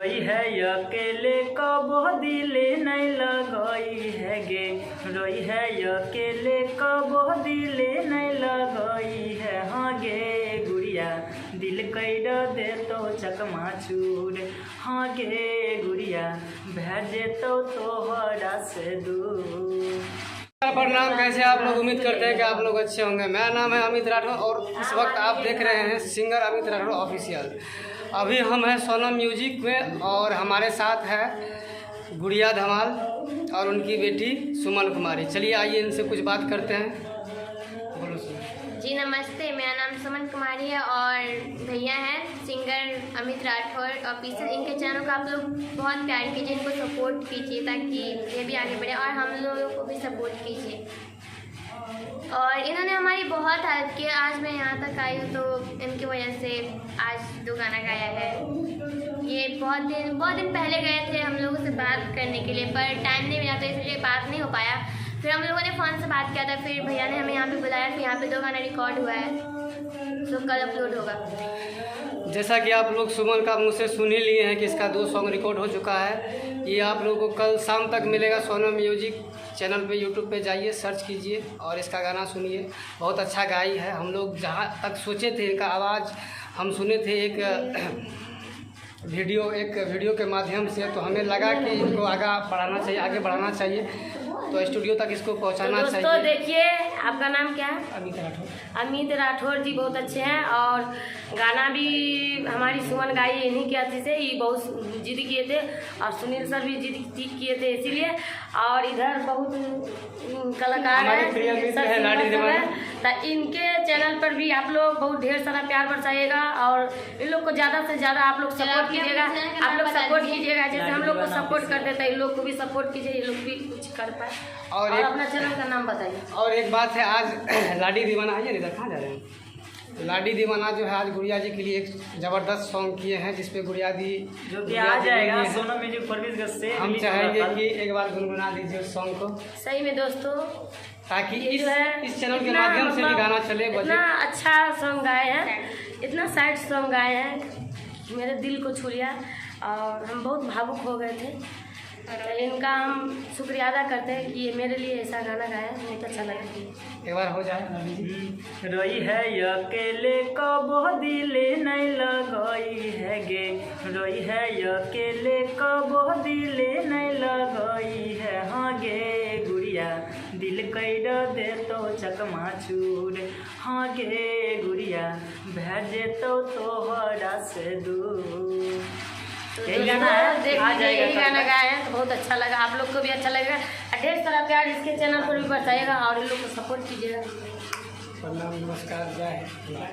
रोई है अकेले कबो दिले नहीं लगई है गे, रोई है अकेले कबो दिले नहीं लगई है। हाँ गे गुड़िया दिल कैड दे तो चकमा चूर, हाँ गे गुड़िया भेजे तो तोहरा से दूर। प्रणाम, कैसे आप लोग? उम्मीद करते हैं कि आप लोग अच्छे होंगे। मेरा नाम है अमित राठौर और इस वक्त आप देख रहे हैं सिंगर अमित राठौर ऑफिशियल। अभी हम हैं सोनम म्यूजिक में और हमारे साथ है गुड़िया धमाल और उनकी बेटी सुमन कुमारी। चलिए आइए इनसे कुछ बात करते हैं। बोलो सुमन जी। नमस्ते, मेरा नाम सुमन कुमारी है और भैया हैं सिंगर अमित राठौर ऑफिशियल। इनके चैनल को आप लोग बहुत प्यार कीजिए, इनको सपोर्ट कीजिए ताकि ये भी आगे बढ़े और हम लोगों को भी सपोर्ट कीजिए। और इन्होंने हमारी बहुत हेल्प की। आज मैं यहाँ तक आई हूँ तो इनकी वजह से आज 2 गाना गाया है। ये बहुत दिन पहले गए थे हम लोगों से बात करने के लिए, पर टाइम नहीं मिला तो इसलिए बात नहीं हो पाया। फिर हम लोगों ने फ़ोन से बात किया था, फिर भैया ने हमें यहाँ पे बुलाया, फिर यहाँ पे 2 गाना रिकॉर्ड हुआ है, तो कल अपलोड होगा। जैसा कि आप लोग सुमन का मुँह से सुन ही लिए हैं कि इसका 2 सॉन्ग रिकॉर्ड हो चुका है। ये आप लोगों को कल शाम तक मिलेगा सोनम म्यूजिक चैनल पे। यूट्यूब पे जाइए, सर्च कीजिए और इसका गाना सुनिए। बहुत अच्छा गाई है। हम लोग जहाँ तक सोचे थे इनका आवाज़ हम सुने थे एक वीडियो के माध्यम से, तो हमें लगा कि इनको आगे बढ़ाना चाहिए, तो स्टूडियो तक इसको पहुंचाना चाहिए। दोस्तों देखिए, आपका नाम क्या है? अमित राठौर। अमित राठौर जी बहुत अच्छे हैं और गाना भी हमारी सुमन गाई इन्हीं के अथी से। ये बहुत जिद किए थे और सुनील सर भी जिद किए थे, इसीलिए। और इधर बहुत कलाकार हैं, तो इनके चैनल पर भी आप लोग बहुत ढेर सारा प्यार बरसाइएगा और इन लोग को ज़्यादा से ज़्यादा आप लोग सपोर्ट कीजिएगा। आप लोग सपोर्ट कीजिएगा, जैसे हम लोग को सपोर्ट कर देते हैं, इन लोग को भी सपोर्ट कीजिए, ये लोग भी कुछ कर पाए। और अपना चैनल का नाम बताइए। और एक बात है, आज लाडी दीवाना है, इधर कहाँ जा रहे हैं? लाडी दीवाना जो है आज गुड़िया जी के लिए एक ज़बरदस्त सॉन्ग किए हैं, जिसपे गुड़िया दी जो कि आ जाएगा सोनम म्यूजिक सर्विस से। हम चाहेंगे कि एक बार गुनगुना दीजिए उस सॉन्ग को। सही में दोस्तों, ताकि इस चैनल के माध्यम से भी गाना चले। इतना अच्छा सॉन्ग गाए हैं, इतना सैड सॉन्ग गाए हैं, मेरे दिल को छू लिया और हम बहुत भावुक हो गए थे। तो इनका हम शुक्रिया अदा करते हैं कि ये मेरे लिए ऐसा गाना गाया, बहुत अच्छा लगा। एक बार हो जाए। रोई है अकेले कबो दिले नहीं लगई है गे, रोई है अकेले कबो दिले नहीं लगई है। हाँ गे गुड़िया दिल कैड दे तो चकमा चूर, हाँ गे गुड़िया भेजे तो तोहरा से दूर। यही गाना है, आ जाएगा। यही गाना गाए हैं तो बहुत अच्छा लगा, आप लोग को भी अच्छा लगेगा। ढेर सारा प्यार इसके चैनल पर भी बरसाइएगा और इन लोग को सपोर्ट कीजिएगा। प्रणाम, नमस्कार, जय।